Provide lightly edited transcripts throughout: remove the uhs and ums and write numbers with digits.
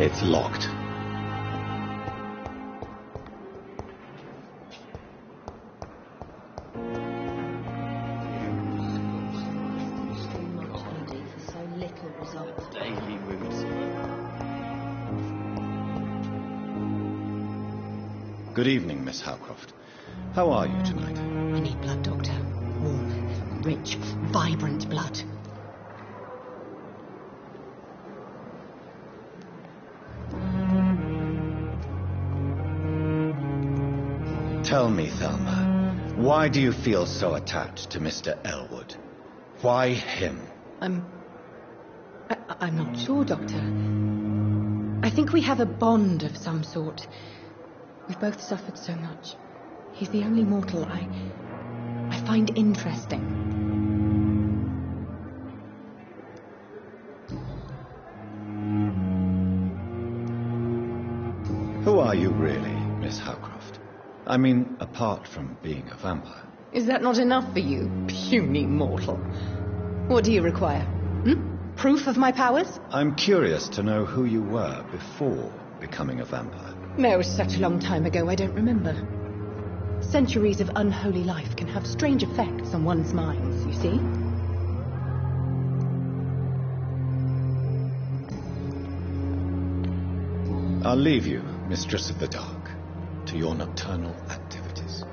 It's locked. Daily moods. Good evening, Miss Howcroft. How are you tonight? I need blood, Doctor. Warm, rich, vibrant blood. Tell me, Thelma, why do you feel so attached to Mr. Elwood? Why him? I'm not sure, Doctor. I think we have a bond of some sort. We've both suffered so much. He's the only mortal I find interesting. Who are you really, Miss Howcroft? I mean, apart from being a vampire. Is that not enough for you, puny mortal? What do you require? Proof of my powers? I'm curious to know who you were before becoming a vampire. No, such a long time ago, I don't remember. Centuries of unholy life can have strange effects on one's minds, you see? I'll leave you, Mistress of the Dark, to your nocturnal activities.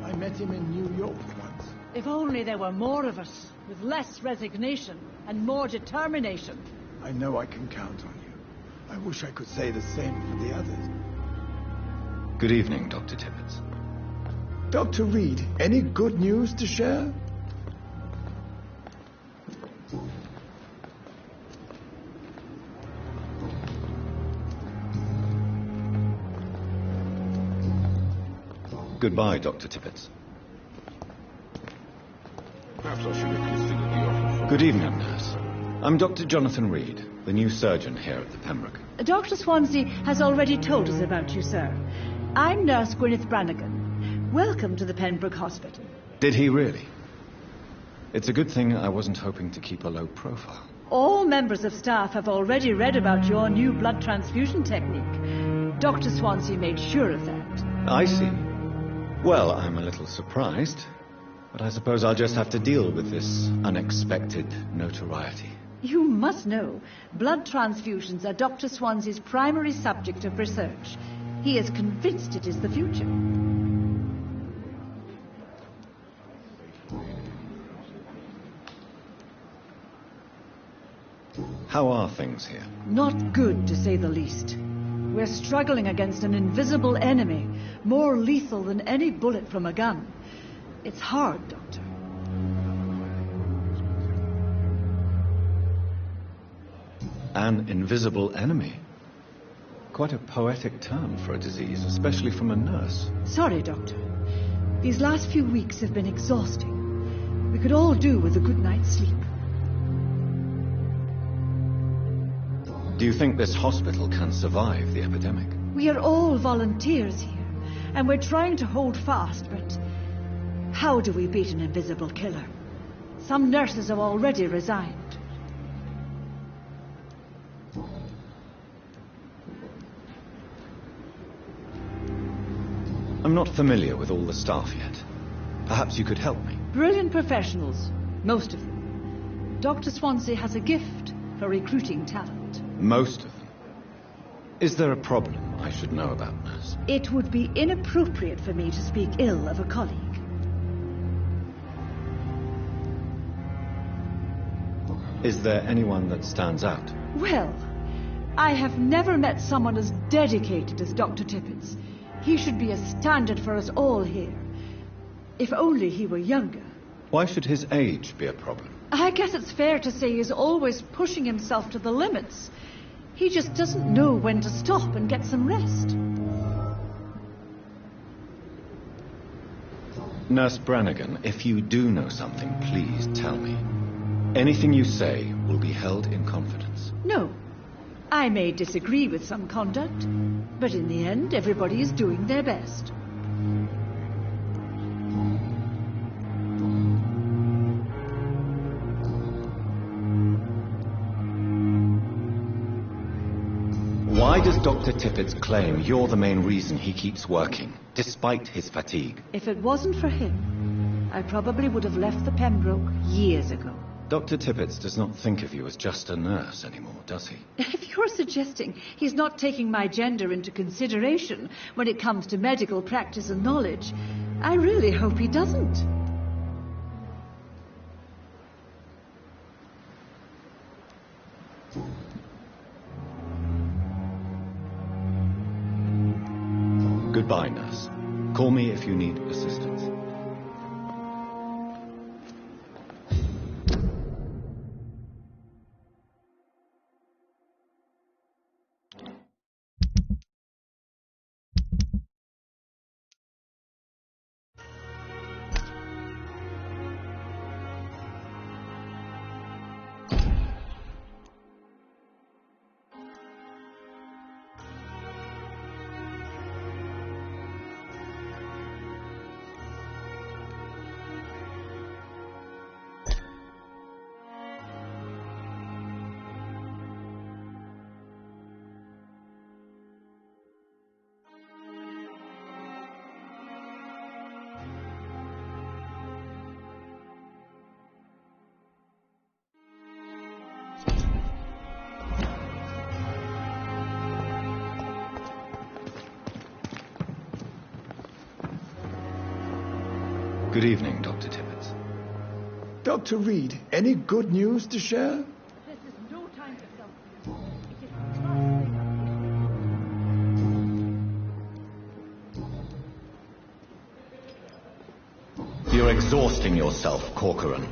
I met him in New York once. If only there were more of us, with less resignation and more determination. I know I can count on you. I wish I could say the same for the others. Good evening, Dr. Tippets. Dr. Reed, any good news to share? Goodbye, Dr. Tippets. Perhaps I should have considered the offer. Good evening, nurse. I'm Dr. Jonathan Reed, the new surgeon here at the Pembroke. Dr. Swansea has already told us about you, sir. I'm Nurse Gwyneth Brannigan. Welcome to the Pembroke Hospital. Did he really? It's a good thing I wasn't hoping to keep a low profile. All members of staff have already read about your new blood transfusion technique. Dr. Swansea made sure of that. I see. Well, I'm a little surprised, but I suppose I'll just have to deal with this unexpected notoriety. You must know, blood transfusions are Dr. Swansea's primary subject of research. He is convinced it is the future. How are things here? Not good, to say the least. We're struggling against an invisible enemy, more lethal than any bullet from a gun. It's hard, Doctor. An invisible enemy. Quite a poetic term for a disease, especially from a nurse. Sorry, Doctor. These last few weeks have been exhausting. We could all do with a good night's sleep. Do you think this hospital can survive the epidemic? We are all volunteers here, and we're trying to hold fast, but how do we beat an invisible killer? Some nurses have already resigned. I'm not familiar with all the staff yet. Perhaps you could help me. Brilliant professionals, most of them. Dr. Swansea has a gift for recruiting talent. Most of them. Is there a problem I should know about, nurse? It would be inappropriate for me to speak ill of a colleague. Is there anyone that stands out? Well, I have never met someone as dedicated as Dr. Tippets. He should be a standard for us all here. If only he were younger. Why should his age be a problem? I guess it's fair to say he's always pushing himself to the limits. He just doesn't know when to stop and get some rest. Nurse Brannigan, if you do know something, please tell me. Anything you say will be held in confidence. No. I may disagree with some conduct, but in the end, everybody is doing their best. Why does Dr. Tippett claim you're the main reason he keeps working, despite his fatigue? If it wasn't for him, I probably would have left the Pembroke years ago. Dr. Tippett does not think of you as just a nurse anymore, does he? If you're suggesting he's not taking my gender into consideration when it comes to medical practice and knowledge, I really hope he doesn't. Goodbye, nurse. Call me if you need assistance. Good evening, Dr. Tippett. Dr. Reed, any good news to share? This is no time for self-pity. It is You're exhausting yourself, Corcoran.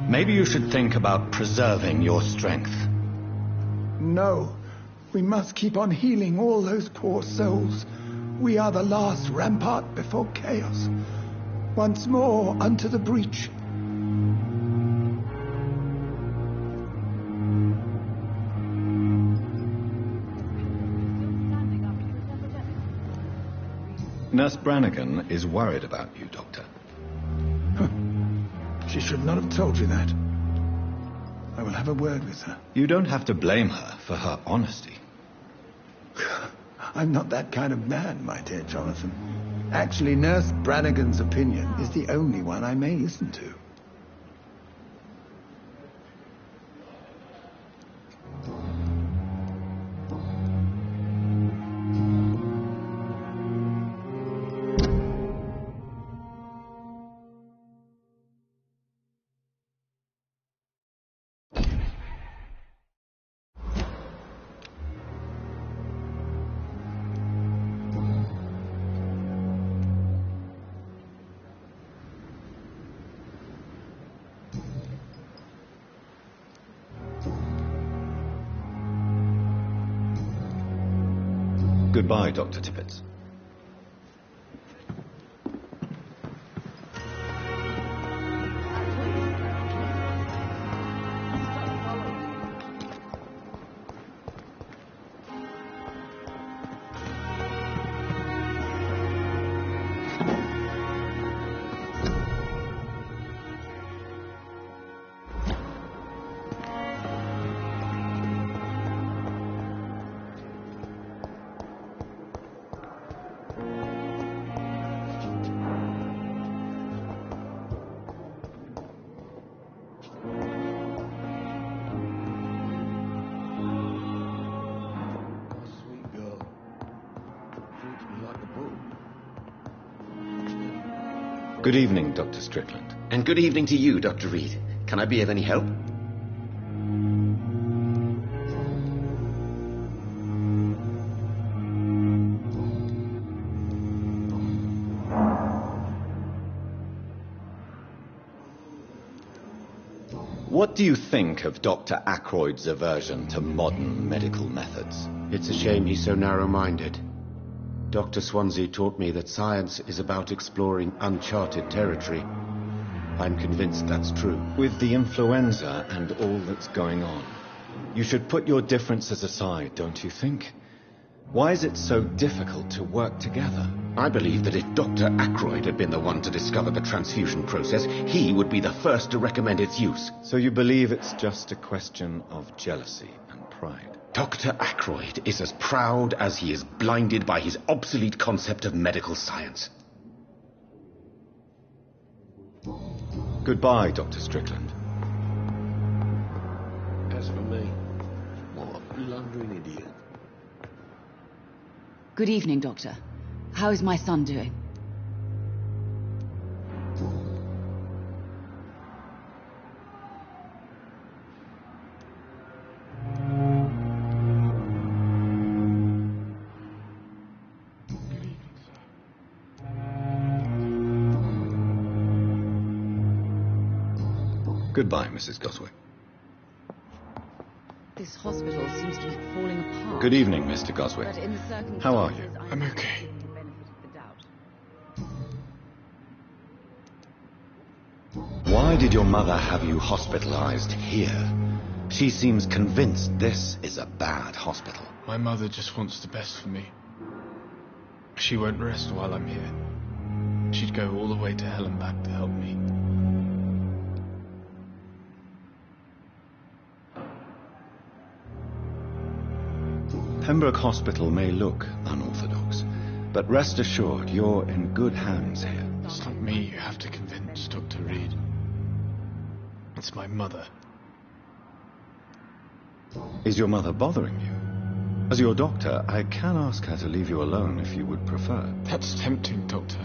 Maybe you should think about preserving your strength. No. We must keep on healing all those poor souls. We are the last rampart before chaos. Once more unto the breach. Nurse Brannigan is worried about you, Doctor. She should not have told you that. I will have a word with her. You don't have to blame her for her honesty. I'm not that kind of man, my dear Jonathan. Actually, Nurse Brannigan's opinion is the only one I may listen to. Goodbye, Dr. Tippett. Good evening, Dr. Strickland. And good evening to you, Dr. Reed. Can I be of any help? What do you think of Dr. Ackroyd's aversion to modern medical methods? It's a shame he's so narrow-minded. Dr. Swansea taught me that science is about exploring uncharted territory. I'm convinced that's true. With the influenza and all that's going on, you should put your differences aside, don't you think? Why is it so difficult to work together? I believe that if Dr. Ackroyd had been the one to discover the transfusion process, he would be the first to recommend its use. So you believe it's just a question of jealousy and pride? Dr. Ackroyd is as proud as he is blinded by his obsolete concept of medical science. Goodbye, Dr. Strickland. As for me, what a blundering idiot. Good evening, Doctor. How is my son doing? Goodbye, Mrs. Goswick. This hospital seems to be falling apart. Good evening, Mr. Goswick. But in the circumstances, How are you? I'm okay. giving the benefit of the doubt. Why did your mother have you hospitalized here? She seems convinced this is a bad hospital. My mother just wants the best for me. She won't rest while I'm here. She'd go all the way to hell and back to help me. Pembroke Hospital may look unorthodox, but rest assured you're in good hands here. It's not me you have to convince, Dr. Reed. It's my mother. Is your mother bothering you? As your doctor, I can ask her to leave you alone if you would prefer. That's tempting, Doctor.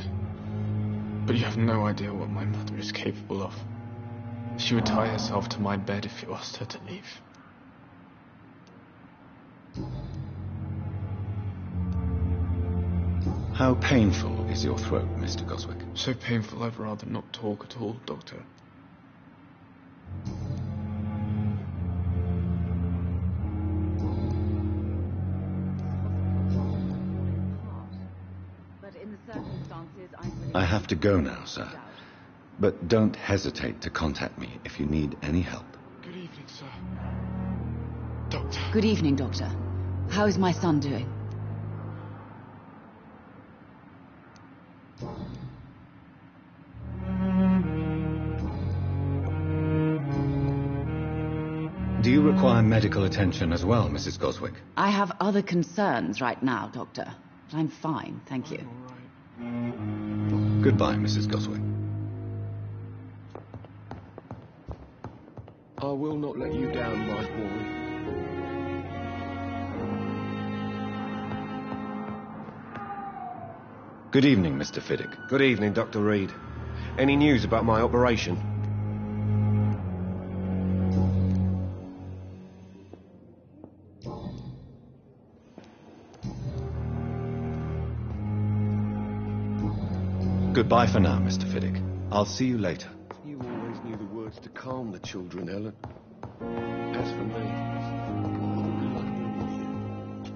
But you have no idea what my mother is capable of. She would tie herself to my bed if you asked her to leave. How painful is your throat, Mr. Goswick? So painful I'd rather not talk at all, Doctor. But in the circumstances, I have to go now, sir. But don't hesitate to contact me if you need any help. Good evening, sir. Doctor. Good evening, Doctor. How is my son doing? Do you require medical attention as well, Mrs. Goswick? I have other concerns right now, Doctor. But I'm fine, thank you. All right. Goodbye, Mrs. Goswick. I will not let you down, my boy. Good evening, Mr. Fiddick. Good evening, Dr. Reed. Any news about my operation? Goodbye for now, Mr. Fiddick. I'll see you later. You always knew the words to calm the children, Ellen. As for me, what a blundering idiot.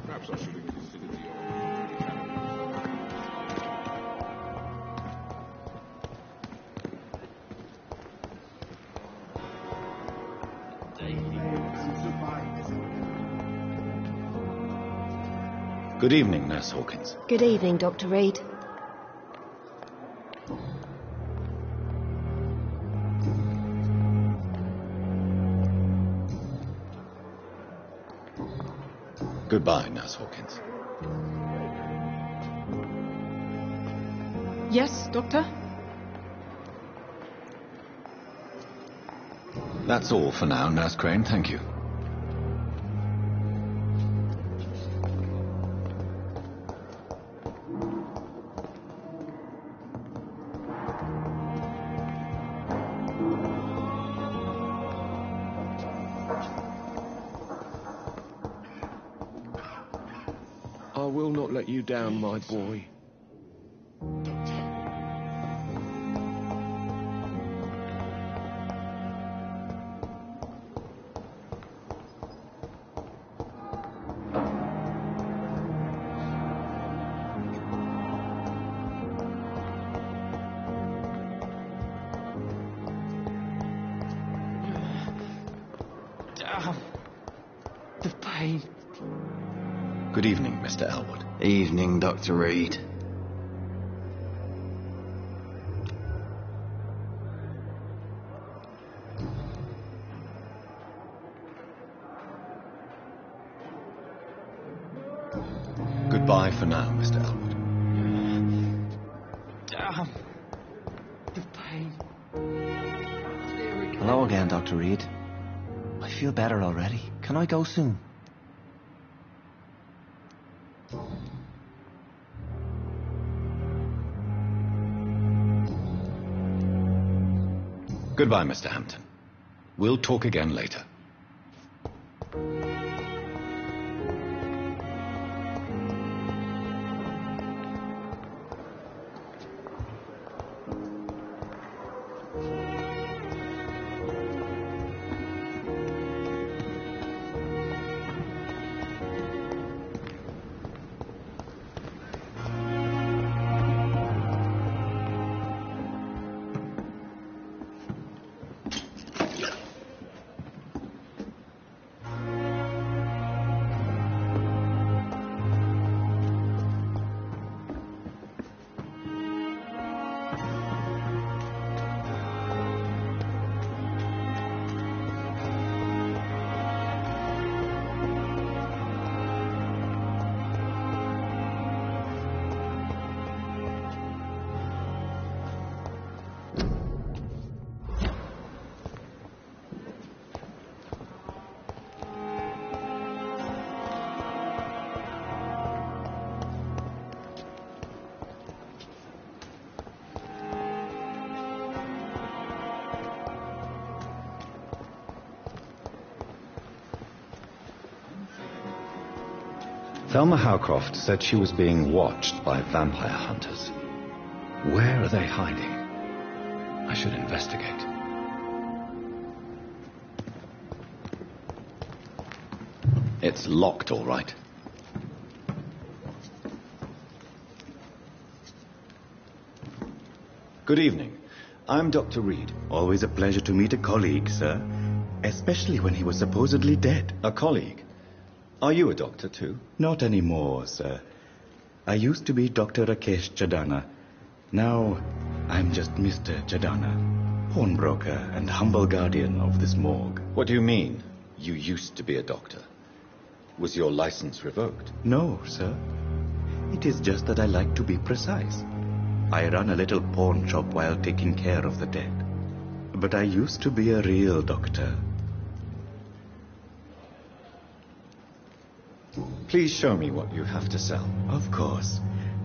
Perhaps I should have considered the Good evening, Nurse Hawkins. Good evening, Dr. Reed. Goodbye, Nurse Hawkins. Yes, Doctor? That's all for now, Nurse Crane. Thank you. I will not let you down, my boy. pain. Good evening, Mr. Elwood. Evening, Dr. Reed. Goodbye for now, Mr. Elwood. Damn. The pain. Hello again, Dr. Reed. I feel better already. Can I go soon? Goodbye, Mr. Hampton. We'll talk again later. Thelma Howcroft said she was being watched by vampire hunters. Where are they hiding? I should investigate. It's locked, all right. Good evening. I'm Dr. Reed. Always a pleasure to meet a colleague, sir. Especially when he was supposedly dead. A colleague? Are you a doctor, too? Not anymore, sir. I used to be Dr. Rakesh Chadana. Now, I'm just Mr. Chadana, pawnbroker and humble guardian of this morgue. What do you mean, you used to be a doctor? Was your license revoked? No, sir. It is just that I like to be precise. I run a little pawn shop while taking care of the dead. But I used to be a real doctor. Please show me what you have to sell. Of course.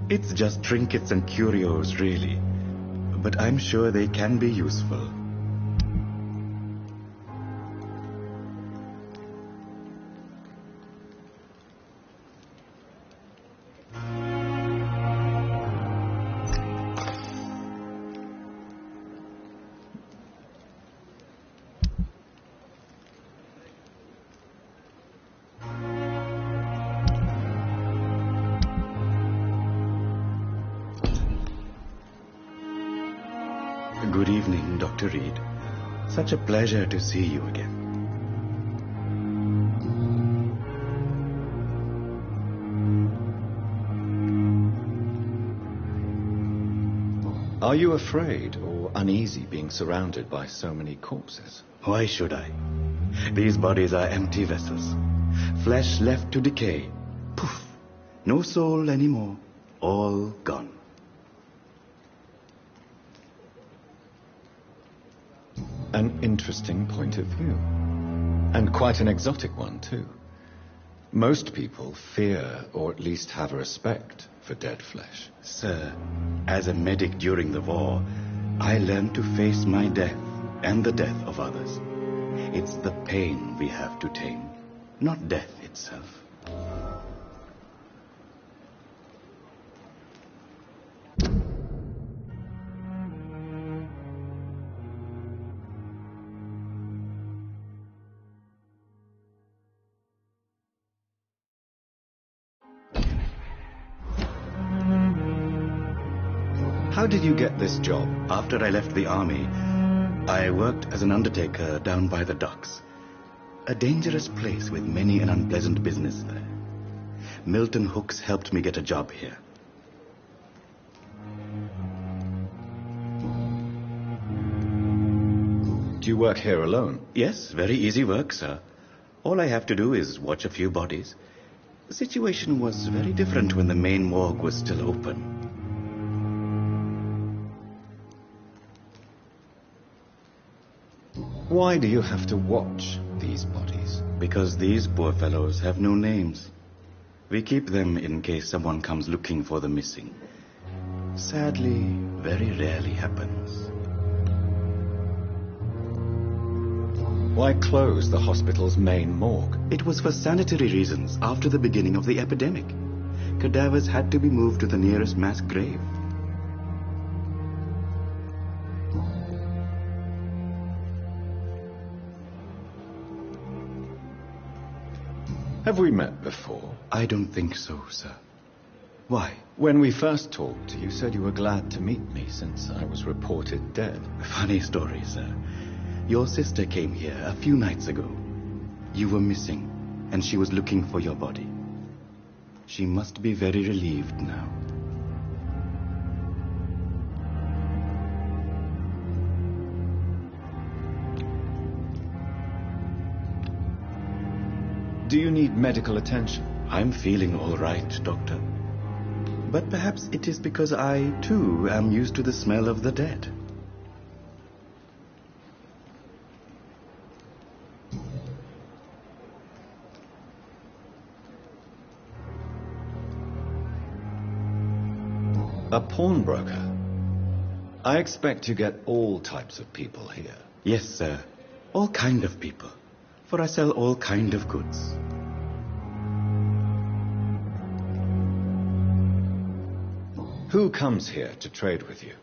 It's just trinkets and curios, really. But I'm sure they can be useful. Good evening, Dr. Reed. Such a pleasure to see you again. Are you afraid or uneasy being surrounded by so many corpses? Why should I? These bodies are empty vessels. Flesh left to decay. Poof! No soul anymore. All gone. An interesting point of view. And quite an exotic one, too. Most people fear, or at least have a respect, for dead flesh. Sir, as a medic during the war, I learned to face my death and the death of others. It's the pain we have to tame, not death itself. How did you get this job? After I left the army, I worked as an undertaker down by the docks. A dangerous place with many an unpleasant business there. Milton Hooks helped me get a job here. Do you work here alone? Yes, very easy work, sir. All I have to do is watch a few bodies. The situation was very different when the main morgue was still open. Why do you have to watch these bodies? Because these poor fellows have no names. We keep them in case someone comes looking for the missing. Sadly, very rarely happens. Why close the hospital's main morgue? It was for sanitary reasons after the beginning of the epidemic. Cadavers had to be moved to the nearest mass grave. Have we met before? I don't think so, sir. Why? When we first talked, you said you were glad to meet me since I was reported dead. Funny story, sir. Your sister came here a few nights ago. You were missing, and she was looking for your body. She must be very relieved now. Do you need medical attention? I'm feeling all right, Doctor. But perhaps it is because I, too, am used to the smell of the dead. A pawnbroker? I expect you get all types of people here. Yes, sir. All kind of people. For I sell all kind of goods. Who comes here to trade with you?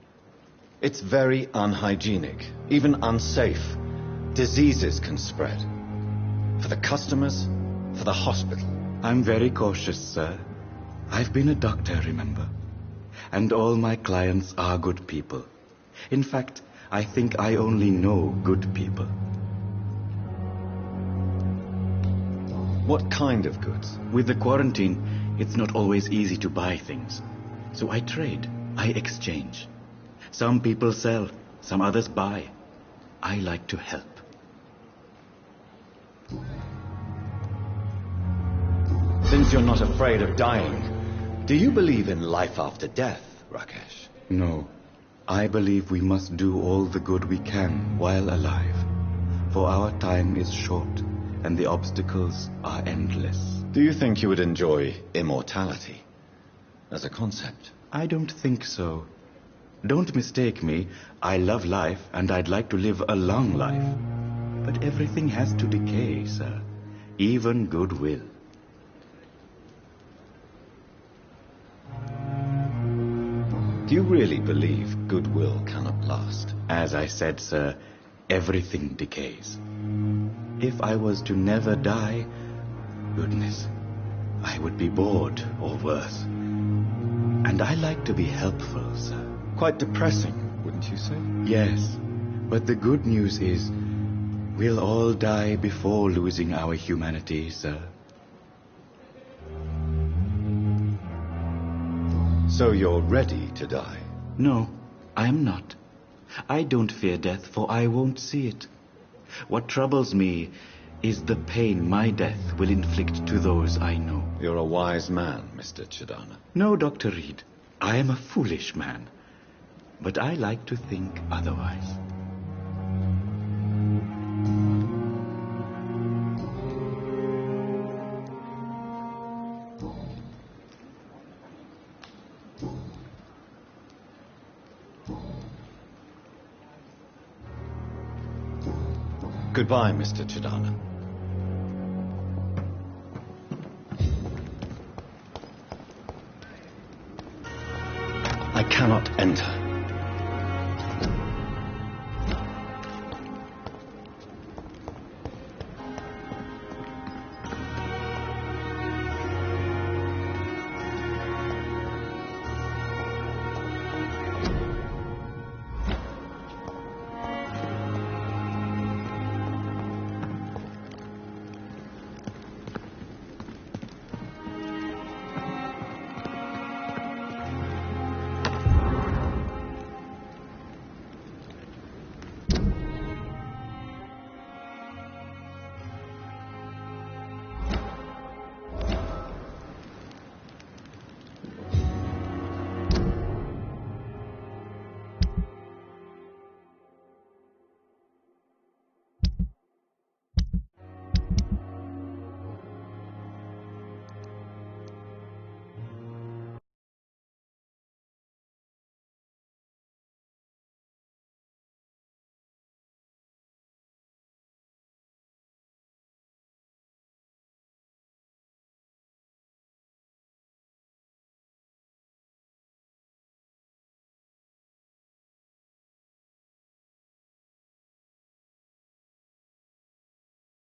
It's very unhygienic, even unsafe. Diseases can spread. For the customers, for the hospital. I'm very cautious, sir. I've been a doctor, remember? And all my clients are good people. In fact, I think I only know good people. What kind of goods? With the quarantine, it's not always easy to buy things. So I trade, I exchange. Some people sell, some others buy. I like to help. Since you're not afraid of dying, do you believe in life after death, Rakesh? No. I believe we must do all the good we can while alive. For our time is short, and the obstacles are endless. Do you think you would enjoy immortality as a concept? I don't think so. Don't mistake me. I love life, and I'd like to live a long life. But everything has to decay, sir. Even goodwill. Do you really believe goodwill cannot last? As I said, sir, everything decays. If I was to never die, goodness, I would be bored or worse. And I like to be helpful, sir. Quite depressing, wouldn't you say? Yes, but the good news is we'll all die before losing our humanity, sir. So you're ready to die? No, I am not. I don't fear death, for I won't see it. What troubles me is the pain my death will inflict to those I know. You're a wise man, Mr. Chidana. No, Dr. Reed. I am a foolish man. But I like to think otherwise. Goodbye, Mr. Chidana. I cannot enter.